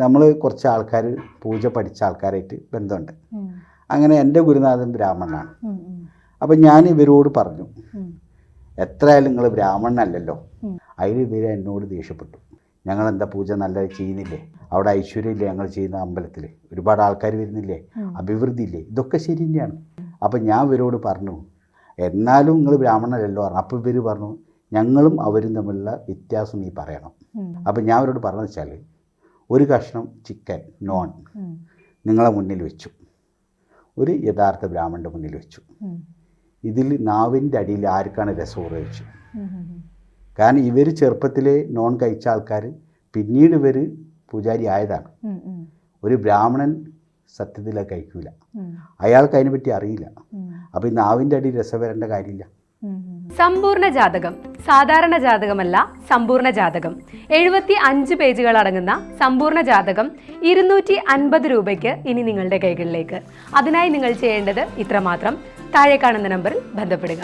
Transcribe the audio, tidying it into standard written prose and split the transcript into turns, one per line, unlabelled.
നമ്മൾ കുറച്ച് ആൾക്കാർ പൂജ പഠിച്ച ആൾക്കാരായിട്ട് ബന്ധമുണ്ട്. അങ്ങനെ എൻ്റെ ഗുരുനാഥൻ ബ്രാഹ്മണനാണ്. അപ്പം ഞാൻ ഇവരോട് പറഞ്ഞു, എത്രയായാലും നിങ്ങൾ ബ്രാഹ്മണനല്ലല്ലോ. അതിൽ ഇവർ എന്നോട് ദേഷ്യപ്പെട്ടു. ഞങ്ങളെന്താ പൂജ നല്ല ചെയ്യുന്നില്ലേ, അവിടെ ഐശ്വര്യമില്ലേ, ഞങ്ങൾ ചെയ്യുന്ന അമ്പലത്തിൽ ഒരുപാട് ആൾക്കാർ വരുന്നില്ലേ, അഭിവൃദ്ധി ഇല്ലേ, ഇതൊക്കെ ശരി തന്നെയാണ്. അപ്പം ഞാൻ ഇവരോട് പറഞ്ഞു, എന്നാലും നിങ്ങൾ ബ്രാഹ്മണനല്ലോ പറഞ്ഞു. അപ്പോൾ ഇവർ പറഞ്ഞു, ഞങ്ങളും അവരും തമ്മിലുള്ള വ്യത്യാസം നീ പറയണം. അപ്പം ഞാൻ അവരോട് പറഞ്ഞു വെച്ചാൽ, ഒരു കഷ്ണം ചിക്കൻ നോൺ നിങ്ങളെ മുന്നിൽ വെച്ചു, ഒരു യഥാർത്ഥ ബ്രാഹ്മണൻ്റെ മുന്നിൽ വെച്ചു. ഇതിൽ നാവിൻ്റെ അടിയിൽ ആർക്കാണ് രസം ഉറവിച്ചു? കാരണം ഇവർ ചെറുപ്പത്തിലെ നോൺ കഴിച്ച ആൾക്കാർ പിന്നീട് ഇവർ പൂജാരി ആയതാണ്. ഒരു ബ്രാഹ്മണൻ സത്യത്തിൽ കഴിക്കൂല, അയാൾക്ക് അതിനെപ്പറ്റി അറിയില്ല. അപ്പോൾ ഈ നാവിൻ്റെ അടി രസം വരേണ്ട കാര്യമില്ല.
സമ്പൂർണ്ണ ജാതകം സാധാരണ ജാതകമല്ല, സമ്പൂർണ്ണ ജാതകം 75 പേജുകൾ അടങ്ങുന്ന സമ്പൂർണ്ണ ജാതകം 250 രൂപയ്ക്ക് ഇനി നിങ്ങളുടെ കൈകളിലേക്ക്. അതിനായി നിങ്ങൾ ചെയ്യേണ്ടത് ഇത്രമാത്രം: താഴെ കാണുന്ന നമ്പറിൽ ബന്ധപ്പെടുക.